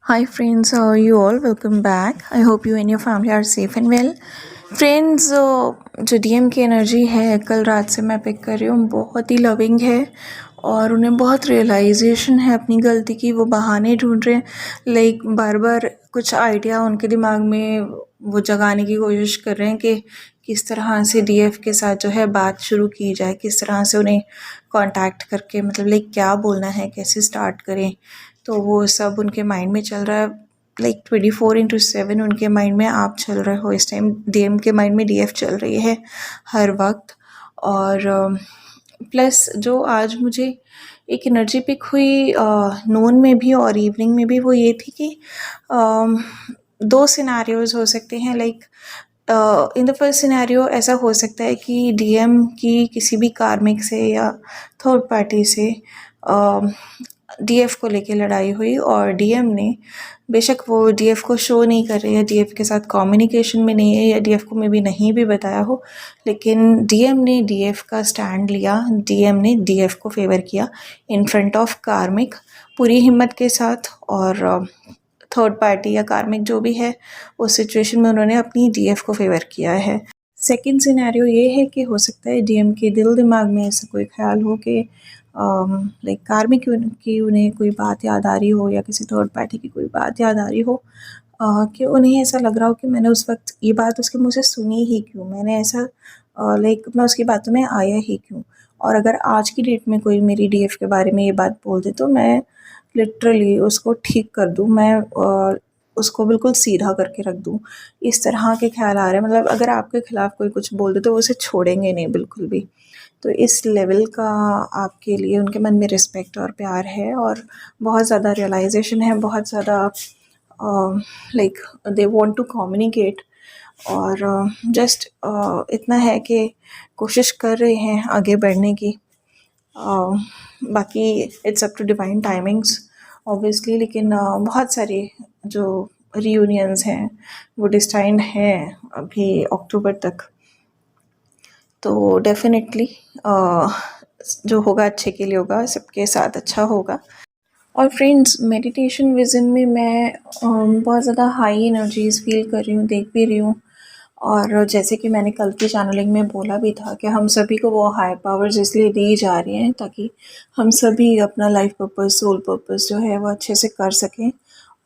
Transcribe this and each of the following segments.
Hi friends, how are you all? Welcome back. I hope you and your family are safe and well. Friends, जो DM की energy है कल रात से मैं पिक कर रही हूँ, बहुत ही लविंग है और उन्हें बहुत रियलाइजेशन है अपनी गलती की। वो बहाने ढूंढ रहे हैं, लाइक बार बार कुछ आइडिया उनके दिमाग में वो जगाने की कोशिश कर रहे हैं कि किस तरह से डीएफ के साथ जो है बात शुरू की जाए, किस तरह से उन्हें कांटेक्ट करके मतलब लाइक क्या बोलना है, कैसे स्टार्ट करें। तो वो सब उनके माइंड में चल रहा है। लाइक 24/7 उनके माइंड में आप चल रहे हो इस टाइम, डीएम के माइंड में डीएफ चल रही है हर वक्त। और प्लस जो आज मुझे एक एनर्जी पिक हुई नून में भी और इवनिंग में भी, वो ये थी कि दो सिनेरियोज हो सकते हैं। Like in the first scenario ऐसा हो सकता है कि डीएम की किसी भी कार्मिक से या थर्ड पार्टी से डीएफ को लेके लड़ाई हुई और डीएम ने, बेशक वो डीएफ को शो नहीं कर रही है, डीएफ के साथ कम्युनिकेशन में नहीं है या डीएफ को मे भी नहीं भी बताया हो, लेकिन डीएम ने डीएफ का स्टैंड लिया, डीएम ने डीएफ को फेवर किया इन फ्रंट ऑफ कार्मिक पूरी हिम्मत के साथ। और थर्ड पार्टी या कार्मिक जो भी है, उस सिचुएशन में उन्होंने अपनी डीएफ को फेवर किया है। सेकंड सिनेरियो ये है कि हो सकता है डीएम के दिल दिमाग में ऐसा कोई ख्याल हो कि लाइक कार्मिक की उन्हें कोई बात याद आ रही हो या किसी थर्ड पार्टी की कोई बात याद आ रही हो, कि उन्हें ऐसा लग रहा हो कि मैंने उस वक्त ये बात उसके मुँह से सुनी ही क्यों, मैंने ऐसा लाइक मैं उसकी बातों में आया ही क्यों। और अगर आज की डेट में कोई मेरी डीएफ के बारे में ये बात बोल दे तो मैं लिटरली उसको ठीक कर दूँ, मैं उसको बिल्कुल सीधा करके रख दूँ। इस तरह के ख्याल आ रहे हैं, मतलब अगर आपके खिलाफ़ कोई कुछ बोल दे तो वो उसे छोड़ेंगे नहीं बिल्कुल भी। तो इस लेवल का आपके लिए उनके मन में रिस्पेक्ट और प्यार है और बहुत ज़्यादा रियलाइजेशन है, बहुत ज़्यादा like they want to communicate. और जस्ट इतना है कि कोशिश कर रहे हैं आगे बढ़ने की। बाकी it's up to divine timings obviously, लेकिन बहुत सारे जो रियूनियंस हैं वो डिस्टाइंड हैं अभी अक्टूबर तक। तो डेफिनेटली जो होगा अच्छे के लिए होगा, सबके साथ अच्छा होगा। और फ्रेंड्स, मेडिटेशन विज़न में मैं बहुत ज़्यादा हाई एनर्जीज़ फील कर रही हूँ, देख भी रही हूँ। और जैसे कि मैंने कल की चैनलिंग में बोला भी था कि हम सभी को वो हाई पावर्स इसलिए दी जा रही हैं ताकि हम सभी अपना लाइफ पर्पस, सोल पर्पस जो है वो अच्छे से कर सकें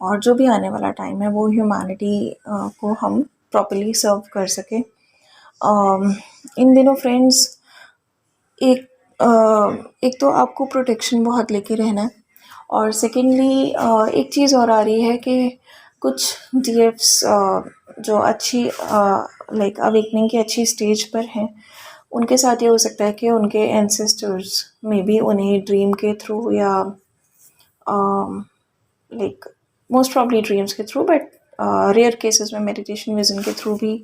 और जो भी आने वाला टाइम है वो ह्यूमैनिटी को हम प्रॉपर्ली सर्व कर सकें। इन दिनों फ्रेंड्स, एक एक तो आपको प्रोटेक्शन बहुत लेके रहना है और सेकेंडली एक चीज़ और आ रही है कि कुछ डीएफ्स जो अच्छी लाइक अवेकनिंग की अच्छी स्टेज पर हैं, उनके साथ ये हो सकता है कि उनके एंसेस्टर्स में भी उन्हें ड्रीम के थ्रू या लाइक मोस्ट प्रॉब्ली ड्रीम्स के थ्रू, बट रेयर केसेस में मेडिटेशन विजन के थ्रू भी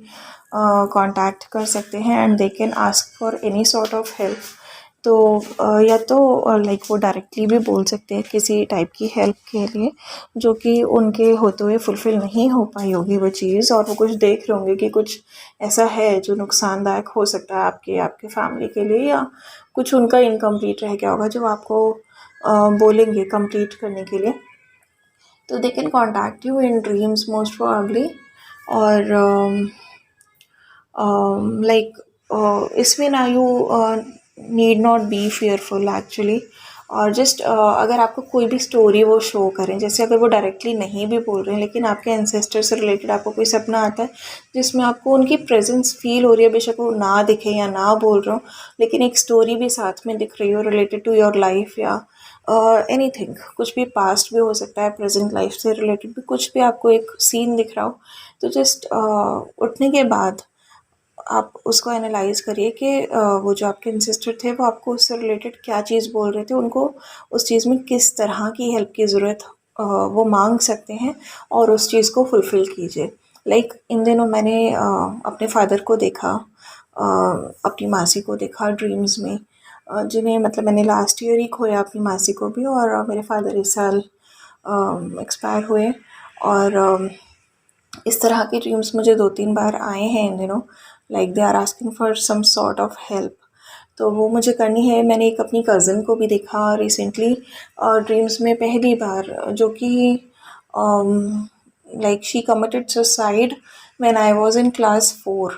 कांटेक्ट कर सकते हैं and they can ask for any sort of help. तो या तो लाइक वो डायरेक्टली भी बोल सकते हैं किसी टाइप की हेल्प के लिए जो कि उनके होते हुए फुलफ़िल नहीं हो पाई होगी वो चीज़, और वो कुछ देख रहे होंगे कि कुछ ऐसा है जो नुकसानदायक हो सकता है आपके फैमिली के लिए, या कुछ उनका इनकम्प्लीट रह गया होगा जो आपको बोलेंगे कंप्लीट करने के लिए। तो they can contact you in dreams most probably. और लाइक इसमें ना you need not be fearful actually. और जस्ट अगर आपको कोई भी स्टोरी वो शो करें, जैसे अगर वो डायरेक्टली नहीं भी बोल रहे हैं लेकिन आपके एंसेस्टर से रिलेटेड आपको कोई सपना आता है जिसमें आपको उनकी प्रेजेंस फील हो रही है, बेशक वो ना दिखे या ना बोल रहे हो, लेकिन एक स्टोरी भी साथ में दिख रही हो रिलेटेड टू योर लाइफ या एनीथिंग, कुछ भी पास्ट भी हो सकता है, प्रेजेंट लाइफ से रिलेटेड भी कुछ भी आपको एक सीन दिख रहा हो, तो जस्ट उठने के बाद आप उसको एनालाइज करिए कि वो जो आपके एंसेस्टर थे वो आपको उससे रिलेटेड क्या चीज़ बोल रहे थे, उनको उस चीज़ में किस तरह की हेल्प की ज़रूरत वो मांग सकते हैं और उस चीज़ को फुलफ़िल कीजिए। लाइक इन दिनों मैंने अपने फादर को देखा, अपनी मासी को देखा ड्रीम्स में, जिन्हें मतलब मैंने लास्ट ईयर ही खोया अपनी मासी को भी, और मेरे फादर इस साल एक्सपायर हुए। और इस तरह के ड्रीम्स मुझे 2-3 बार आए हैं इन दिनों, like they are asking for some sort of help, तो वो मुझे करनी है। मैंने एक अपनी कज़न को भी देखा रिसेंटली ड्रीम्स में पहली बार, जो कि like she committed suicide when I was in class 4।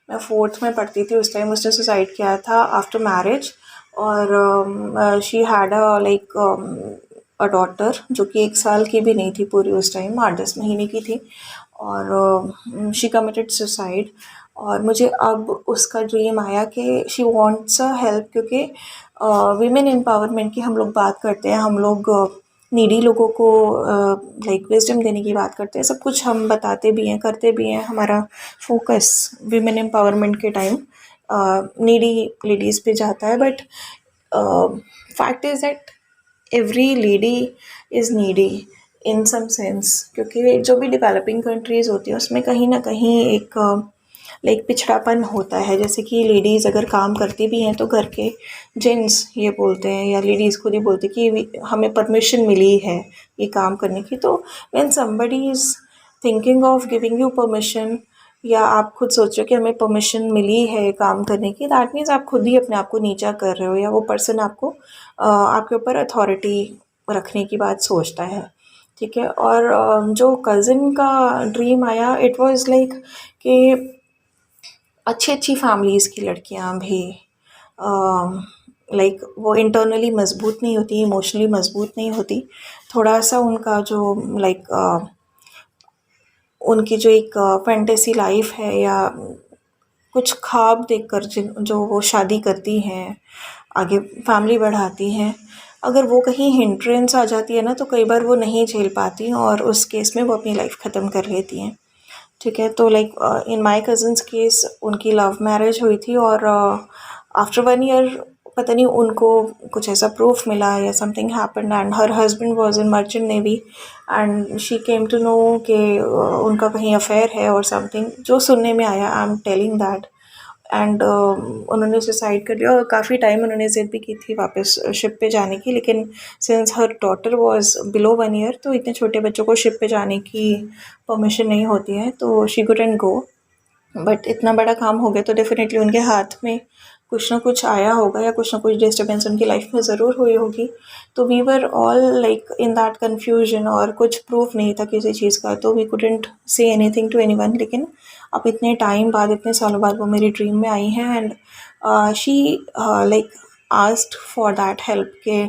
मैं 4th में पढ़ती थी उस टाइम उसने सुसाइड किया था आफ्टर मैरिज। और शी हैड अ डॉटर जो कि 1 साल की भी नहीं थी पूरी, उस टाइम 8-10 महीने की थी। और शी कमिटेड सुसाइड। और मुझे अब उसका ड्रीम आया कि शी वांट्स अ हेल्प, क्योंकि वीमेन एम्पावरमेंट की हम लोग बात करते हैं, हम लोग नीडी लोगों को लाइक विजडम देने की बात करते हैं, सब कुछ हम बताते भी हैं, करते भी हैं। हमारा फोकस वीमेन एम्पावरमेंट के टाइम नीडी लेडीज़ पे जाता है, but fact is that every lady is needy in some sense, क्योंकि जो भी डेवलपिंग कंट्रीज़ होती हैं उसमें कहीं ना कहीं एक लाइक पिछड़ापन होता है। जैसे कि लेडीज़ अगर काम करती भी हैं तो घर के जेंट्स ये बोलते हैं, या लेडीज़ खुद ही बोलती कि हमें परमिशन मिली है ये काम करने की। तो when somebody is thinking of giving you permission, या आप खुद सोचो कि हमें परमिशन मिली है काम करने की, दैट मीन्स आप खुद ही अपने आप को नीचा कर रहे हो, या वो पर्सन आपको आपके ऊपर अथॉरिटी रखने की बात सोचता है। ठीक है। और जो कज़िन का ड्रीम आया, इट वाज लाइक कि अच्छी अच्छी फैमिलीज़ की लड़कियां भी लाइक वो इंटरनली मजबूत नहीं होती, इमोशनली मजबूत नहीं होती, थोड़ा सा उनका जो लाइक उनकी जो एक फैंटेसी लाइफ है, या कुछ ख्वाब देखकर जो वो शादी करती हैं, आगे फैमिली बढ़ाती हैं, अगर वो कहीं हिंड्रेंस आ जाती है ना, तो कई बार वो नहीं झेल पाती और उस केस में वो अपनी लाइफ ख़त्म कर लेती हैं। ठीक है। तो like in my cousins case उनकी लव मैरिज हुई थी, और आफ्टर 1 ईयर पता नहीं उनको कुछ ऐसा प्रूफ मिला या something happened, and her husband was in merchant navy, and she came to know कि उनका कहीं अफेयर है और समथिंग, जो सुनने में आया, I am telling that. And उन्होंने सुसाइड कर लिया, और काफ़ी टाइम उन्होंने ज़िद भी की थी वापस शिप पे जाने की, लेकिन since her daughter was below 1 year, तो इतने छोटे बच्चों को शिप पे जाने की परमिशन नहीं होती है, तो शी कुडंट गो। बट इतना बड़ा काम हो गया तो डेफिनेटली उनके हाथ में कुछ ना कुछ आया होगा, या कुछ ना कुछ डिस्टर्बेंस उनकी लाइफ में ज़रूर हुई होगी। तो we were all like in that confusion, और कुछ प्रूफ नहीं था किसी चीज़ का, तो we couldn't say anything to anyone. लेकिन अब इतने टाइम बाद, इतने सालों बाद वो मेरी ड्रीम में आई हैं, and she like asked for that help के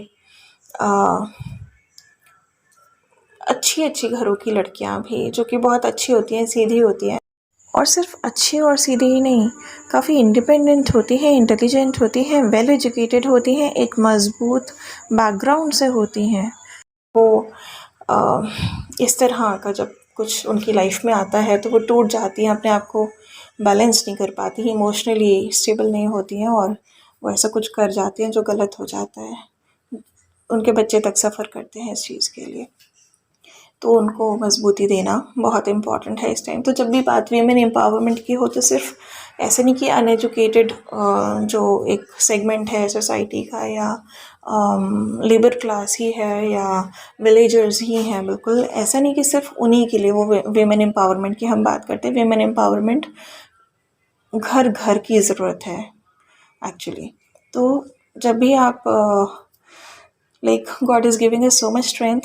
अच्छी अच्छी घरों की लड़कियां भी, जो कि बहुत अच्छी होती हैं, सीधी होती हैं, और सिर्फ अच्छी और सीधी ही नहीं, काफ़ी इंडिपेंडेंट होती हैं, इंटेलिजेंट होती हैं, वेल एजुकेटेड होती हैं, एक मज़बूत बैकग्राउंड से होती हैं। वो इस तरह का जब कुछ उनकी लाइफ में आता है तो वो टूट जाती हैं, अपने आप को बैलेंस नहीं कर पाती, इमोशनली स्टेबल नहीं होती हैं, और वो ऐसा कुछ कर जाती हैं जो गलत हो जाता है। उनके बच्चे तक सफ़र करते हैं इस चीज़ के लिए। तो उनको मजबूती देना बहुत इम्पॉर्टेंट है इस टाइम। तो जब भी बात वीमेन एम्पावरमेंट की हो, तो सिर्फ ऐसे नहीं कि अनएजुकेटेड जो एक सेगमेंट है सोसाइटी का, या लेबर क्लास ही है, या विलेजर्स ही हैं, बिल्कुल ऐसा नहीं कि सिर्फ उन्हीं के लिए वो वीमेन एम्पावरमेंट की हम बात करते हैं। वीमेन एम्पावरमेंट घर घर की ज़रूरत है एक्चुअली। तो जब भी आप like God is giving us so much strength,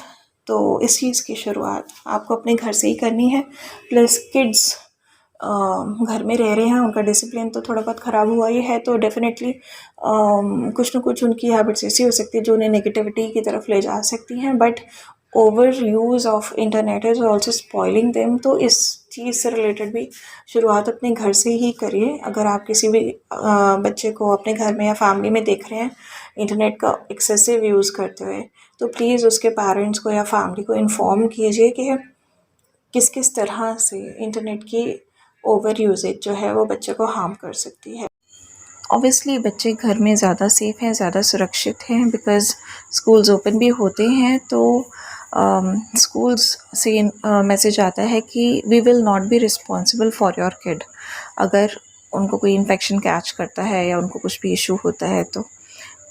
तो इस चीज़ की शुरुआत आपको अपने घर से ही करनी है। प्लस किड्स घर में रह रहे हैं, उनका डिसिप्लिन तो थोड़ा बहुत ख़राब हुआ ही है, तो डेफिनेटली कुछ ना कुछ उनकी हैबिट्स ऐसी हो सकती है जो उन्हें नेगेटिविटी की तरफ ले जा सकती हैं। But over use of internet is also spoiling them. तो इस चीज़ से रिलेटेड भी शुरुआत अपने घर से ही करिए। अगर आप किसी भी बच्चे को अपने घर में या फैमिली में देख रहे हैं इंटरनेट का एक्सेसिव यूज़ करते हुए, तो प्लीज़ उसके पेरेंट्स को या फैमिली को इन्फॉर्म कीजिए कि किस किस तरह से इंटरनेट की ओवर यूजेज जो है वो बच्चे को हार्म कर सकती है। ऑब्वियसली बच्चे घर में ज़्यादा सेफ़ हैं, ज़्यादा सुरक्षित हैं, बिकॉज़ स्कूल्स ओपन भी होते हैं। तो स्कूल्स से मैसेज आता है कि we will not be responsible for your kid. अगर उनको कोई इन्फेक्शन कैच करता है या उनको कुछ भी इशू होता है,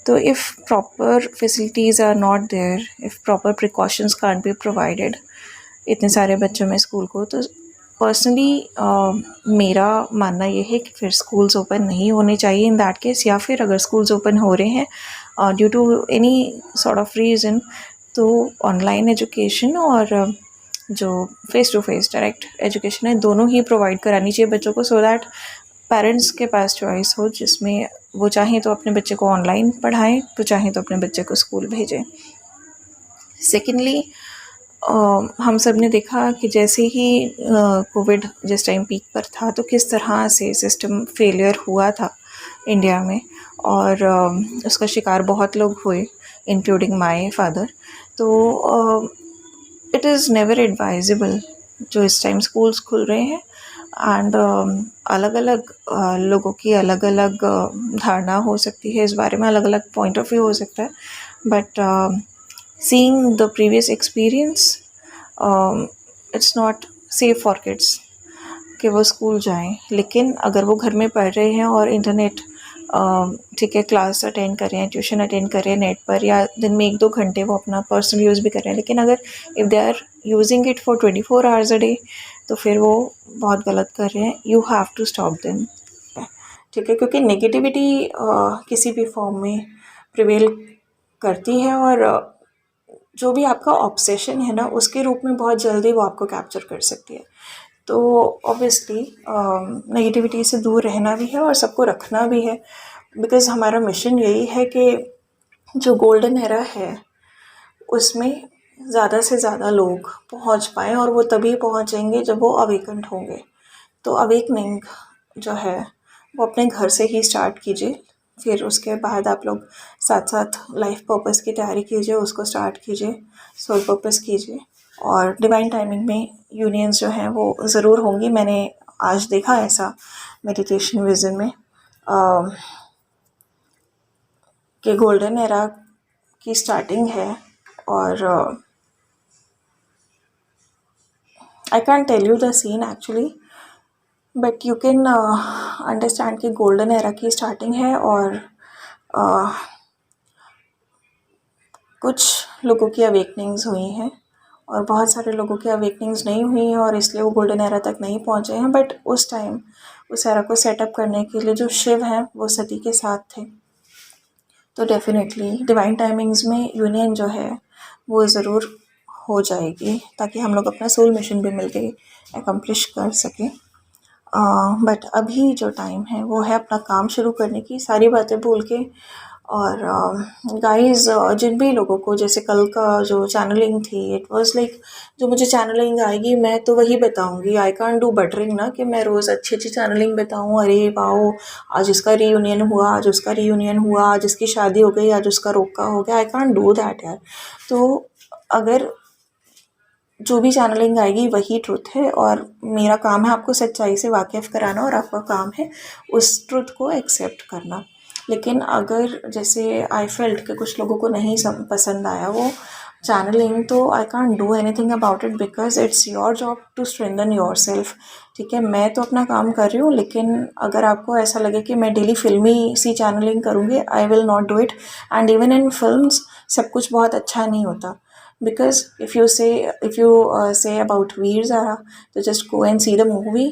तो if proper facilities are not there, if proper precautions can't be provided इतने सारे बच्चों में स्कूल को, तो पर्सनली मेरा मानना ये है कि फिर स्कूल्स ओपन नहीं होने चाहिए इन दैट केस। या फिर अगर स्कूल्स ओपन हो रहे हैं due to any sort of reason, तो ऑनलाइन एजुकेशन और जो face to face direct education है, दोनों ही प्रोवाइड करानी चाहिए बच्चों को, सो दैट पेरेंट्स के पास चॉइस हो जिसमें वो चाहें तो अपने बच्चे को ऑनलाइन पढ़ाएं, तो चाहें तो अपने बच्चे को स्कूल भेजें। सेकेंडली, हम सब ने देखा कि जैसे ही कोविड जिस टाइम पीक पर था तो किस तरह से सिस्टम फेलियर हुआ था इंडिया में, और उसका शिकार बहुत लोग हुए, इंक्लूडिंग माय फादर। तो इट इज़ नेवर एडवाइजेबल जो इस टाइम स्कूल्स खुल रहे हैं, एंड अलग अलग लोगों की अलग अलग धारणा हो सकती है इस बारे में, अलग अलग पॉइंट ऑफ व्यू हो सकता है, but seeing the previous experience, it's not safe for kids कि वो स्कूल जाएं। लेकिन अगर वो घर में पढ़ रहे हैं और इंटरनेट ठीक है, क्लास अटेंड कर रहे हैं, ट्यूशन अटेंड कर रहे हैं नेट पर, या दिन में 1-2 घंटे वो अपना पर्सनल यूज़ भी कर रहे हैं, लेकिन अगर if they are using it for 24 hours a day तो फिर वो बहुत गलत कर रहे हैं। You have to stop them, ठीक है, क्योंकि नेगेटिविटी किसी भी फॉर्म में प्रिवेल करती है, और जो भी आपका ऑब्सेशन है ना, उसके रूप में बहुत जल्दी वो आपको कैप्चर कर सकती है। तो ऑब्वियसली नेगेटिविटी से दूर रहना भी है और सबको रखना भी है, बिकॉज़ हमारा मिशन यही है कि जो गोल्डन एरा है उसमें ज़्यादा से ज़्यादा लोग पहुंच पाएँ, और वो तभी पहुंचेंगे जब वो अवेकेंड होंगे। तो अवेकनिंग जो है वो अपने घर से ही स्टार्ट कीजिए, फिर उसके बाद आप लोग साथ साथ लाइफ पर्पस की तैयारी कीजिए, उसको स्टार्ट कीजिए, सोल पर्पस कीजिए, और डिवाइन टाइमिंग में यूनियंस जो हैं वो ज़रूर होंगी। मैंने आज देखा ऐसा मेडिटेशन विज़न में कि गोल्डन एरा की स्टार्टिंग है, और I can tell you the scene actually, but you can understand कि गोल्डन एरा की स्टार्टिंग है, और कुछ लोगों की अवेकनिंग्स हुई हैं और बहुत सारे लोगों की अवेकनिंग्स नहीं हुई हैं, और इसलिए वो गोल्डन एरा तक नहीं पहुँचे हैं। बट उस टाइम उस एरा को सेटअप करने के लिए जो शिव हैं वो सती के साथ थे। तो डेफिनेटली डिवाइन टाइमिंग्स में यूनियन जो है वो ज़रूर हो जाएगी, ताकि हम लोग अपना सोल मिशन भी मिलके एकम्प्लिश कर सकें। बट अभी जो टाइम है वो है अपना काम शुरू करने की, सारी बातें भूल के। और गाइस, जिन भी लोगों को, जैसे कल का जो चैनलिंग थी, इट वाज लाइक जो मुझे चैनलिंग आएगी मैं तो वही बताऊंगी। आई कांट डू बटरिंग ना, कि मैं रोज़ अच्छी अच्छी चैनलिंग बताऊं, अरे वाओ आज इसका रीयूनियन हुआ, आज उसका रीयूनियन हुआ, आज इसकी शादी हो गई, आज उसका रोका हो गया। आई कांट डू दैट यार। तो अगर जो भी चैनलिंग आएगी वही ट्रुथ है, और मेरा काम है आपको सच्चाई से वाकिफ़ कराना, और आपका काम है उस ट्रुथ को एक्सेप्ट करना। लेकिन अगर जैसे आई फेल्ट कि कुछ लोगों को नहीं पसंद आया वो चैनलिंग, तो I can't do anything about it, because it's your job to strengthen yourself. ठीक है, मैं तो अपना काम कर रही हूँ, लेकिन अगर आपको ऐसा लगे कि मैं डेली फिल्मी सी चैनलिंग करूँगी, I will not do it. And even in films सब कुछ बहुत अच्छा नहीं होता, because if you say about Veer Zara, तो just go and see the movie.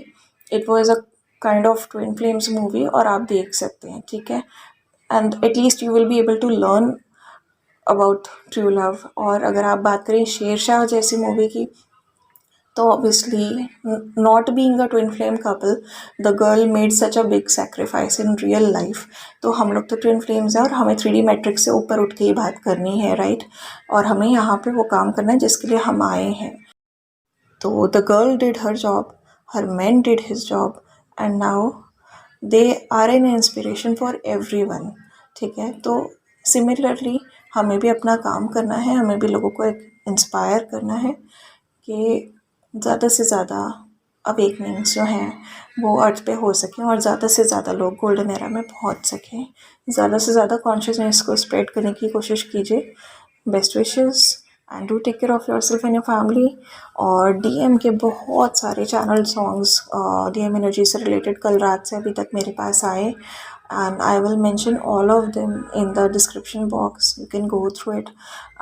It was a kind of twin flames movie, और आप देख सकते हैं, ठीक है, and at least you will be able to learn about true love। और अगर आप बात करें शेरशाह जैसी मूवी की, तो obviously not being a twin flame couple, the girl made such a big sacrifice in real life। तो हम लोग तो twin flames हैं, और हमें 3D मैट्रिक्स से ऊपर उठ के ही बात करनी है, राइट, और हमें यहाँ पे वो काम करना है जिसके लिए हम आए हैं। तो the girl did her job, her man did his job, and now they are an inspiration for everyone। ठीक है, तो सिमिलरली हमें भी अपना काम करना है, हमें भी लोगों को इंस्पायर करना है कि ज़्यादा से ज़्यादा अवेकनिंग्स जो हैं वो अर्थ पे हो सकें, और ज़्यादा से ज़्यादा लोग गोल्डन एरा में पहुंच सकें। ज़्यादा से ज़्यादा कॉन्शियसनेस को स्प्रेड करने की कोशिश कीजिए। Best wishes, and do take care of yourself and your family. और डीएम के बहुत सारे चैनल सॉन्ग्स डीएम एनर्जी से रिलेटेड कल रात से अभी तक मेरे पास आए, and I will mention all of them in the description box. You can go through it।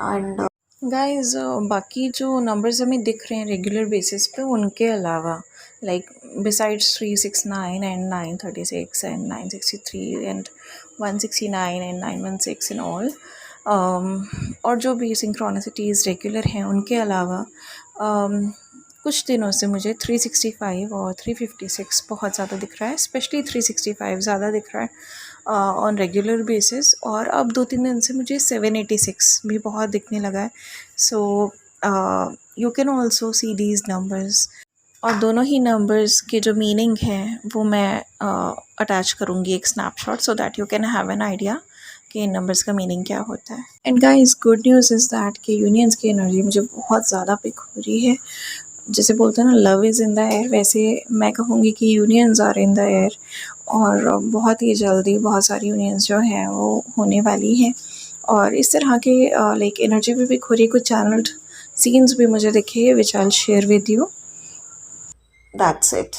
and guys, बाकी जो नंबर्स हमें दिख रहे हैं रेगुलर बेसिस पे, उनके अलावा like besides 369 and 936 and 963 and 169 and 916 and all, और जो भी सिंक्रोनिसिटीज़ रेगुलर हैं, उनके अलावा कुछ दिनों से मुझे 365 और 356 बहुत ज़्यादा दिख रहा है, स्पेशली 365 ज़्यादा दिख रहा है ऑन रेगुलर बेसिस। और अब 2-3 दिन से मुझे 786 भी बहुत दिखने लगा है। So you can also see these numbers, और दोनों ही नंबर्स के जो मीनिंग है वो मैं अटैच करूँगी एक snapshot, so that you can have an idea कि इन नंबर्स का मीनिंग क्या होता है। And guys, good news is that कि यूनियंस की एनर्जी मुझे बहुत ज़्यादा पिक हो रही है। जैसे बोलते हैं ना, love is in the air, वैसे मैं कहूँगी कि unions are in the air. और बहुत ही जल्दी बहुत सारी यूनियंस जो हैं वो होने वाली हैं। और इस तरह के लाइक एनर्जी भी पिक हो रही है। कुछ चैनल्ड सीन्स भी मुझे दिखे, which I will share with you. That's it.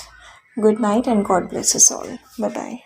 Good night and God bless us all. Bye bye.